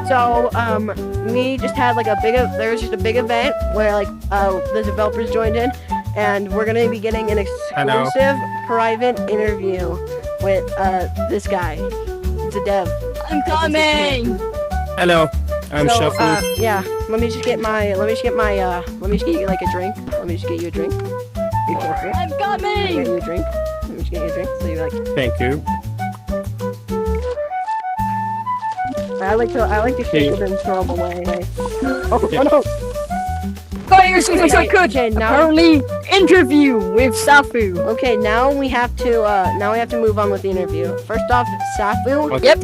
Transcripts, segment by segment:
So, we just had like there was just a big event where like the developers joined in, and we're gonna be getting an exclusive private interview with this guy. He's a dev. I'm coming. Hello, I'm Safu. Yeah, let me just get you like a drink. Let me just get you a drink. Be careful. I'm coming. Get you a drink. Let me just get you a drink. So you like. Thank you. I like to shake it in a normal way. Oh no! Oh, you're so good. Okay, now. Apparently, interview with Safu. Okay, now we have to move on with the interview. First off, Safu. Okay. Yep.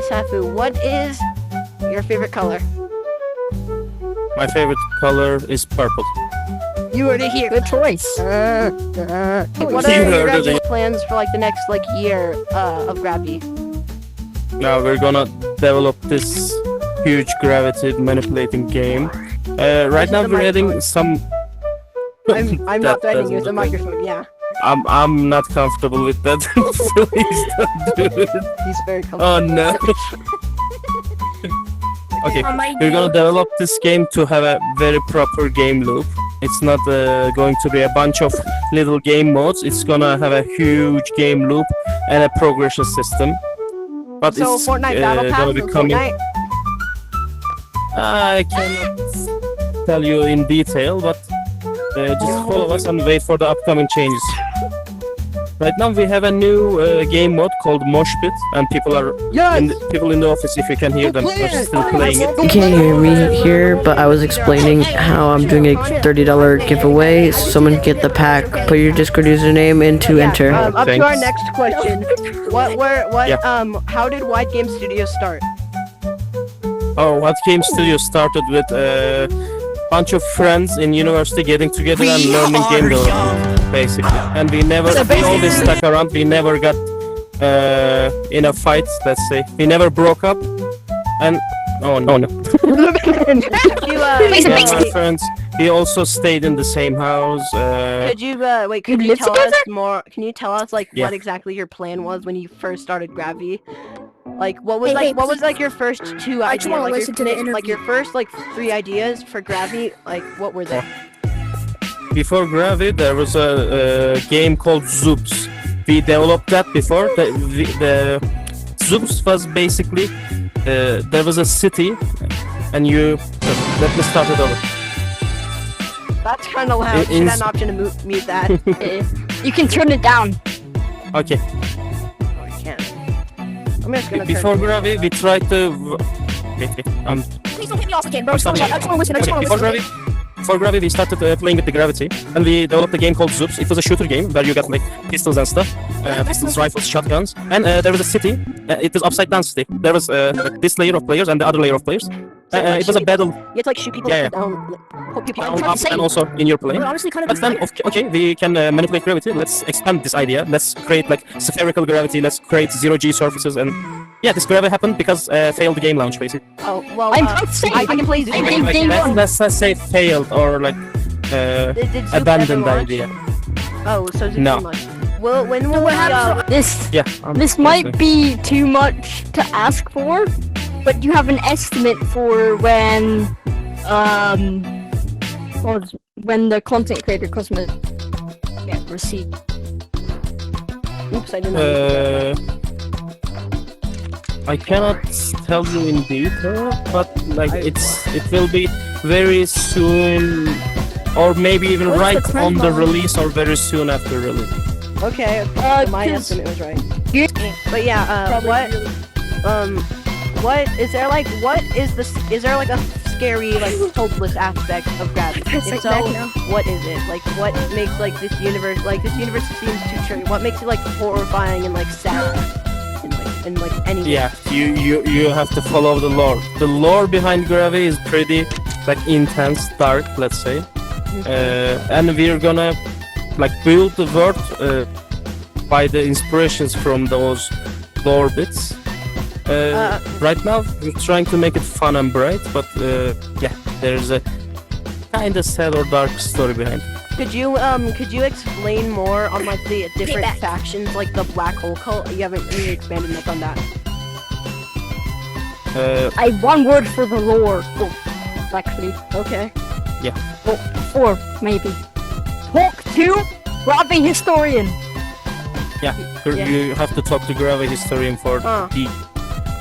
Safu, what is your favorite color? My favorite color is purple. You already hear. Good choice. What You are your heard of guys' it. plans for like the next year of Gravi? Now we're gonna develop this huge gravity manipulating game. Right now we're adding some. I'm not threatening you with the doesn't look like- microphone. Yeah, I'm not comfortable with that. Please don't do it. he's very comfortable. Oh no. Okay, we're gonna develop this game to have a very proper game loop. It's not going to be a bunch of little game modes. It's gonna have a huge game loop and a progression system. But So it's Fortnite Battle Pass gonna be and coming. Fortnite. I cannot tell you in detail, but just follow us and wait for the upcoming changes. Right now we have a new game mode called Mosh Pit, and people in the office, if you can hear them, are still playing it. You can't hear me here, but I was explaining how I'm doing a $30 giveaway. Someone get the pack, put your Discord username in to enter. Up to our Thanks. next question. How did White Game Studios start? Oh, What Game Studio started with a bunch of friends in university getting together and learning game development, basically. And we always stuck around. We never got in a fight, let's say. We never broke up. And oh no. You, My friends, we also stayed in the same house. Could you You live tell us together? more? Can you tell us Yeah. what exactly your plan was when you first started Gravi? Like what was your first two I ideas? just wanna Like listen to the interview. like your first three ideas for Gravi, like what were they? Before Gravi, there was a game called Zoops. We developed that before. The Zoops was basically there was a city, and you. Let me start it over. That's kind of loud. Should have an option to mute that. You can turn it down. Okay. I can't. I'm just gonna Before turn it Gravi, we tried to. Wait. Please don't hit me off again, bro. I'm sorry. I just want to listen. I just Okay, want to listen. before Gravi, we started playing with the gravity, and we developed a game called Zoops. It was a shooter game where you got like pistols and stuff, pistols, rifles, shotguns, and there was a city. It was upside down city. There was this layer of players and the other layer of players. It was a battle You have to like shoot people Yeah, down. Hope people I'm down, trying up, to say- and also in your plane. We're honestly kind of. But then, okay, we can manipulate gravity. Let's expand this idea. Let's create like spherical gravity. Let's create zero-G surfaces, and yeah, this gravity happened because failed game launch, basically. Oh well. I'm trying to say. I can play Zoom. think game one. Let's say failed or like Did Zoom abandoned ever launch? idea. Oh, so Zoom No. too much. Well, when will we? This Yeah. this might be too much to ask for, but you have an estimate for when when the content creator customers get received. Oops, I didn't know. I cannot tell you in detail, but like it will be very soon, or maybe even What's right the on the timeline? release or very soon after release. Okay, my 'cause estimate was right. you- But yeah, what is there like? What is this? Is there like a scary, like hopeless aspect of Gravity? It's If like so, back now. what is it? Like, what makes like this universe? Like, this universe seems too true. What makes it like horrifying and like sad? And like any. Yeah, you have to follow the lore. The lore behind Gravi is pretty like intense, dark, let's say. And we're gonna like build the world by the inspirations from those lore bits. Right now we're trying to make it fun and bright, but yeah, there's a kind of sad or dark story behind. Could you explain more on like the different factions, like the black hole cult? You haven't really expanded much on that. I have one word for the lore. Oh, actually, Okay. well, 4 maybe. Talk to gravi historian. Yeah, you have to talk to gravi historian for the.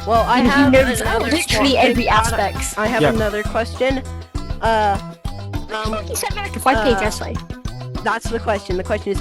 Well, I And he have knows another literally question. every aspect. I have Yeah. another question. He sent me like a 5-page essay. That's the question. The question is,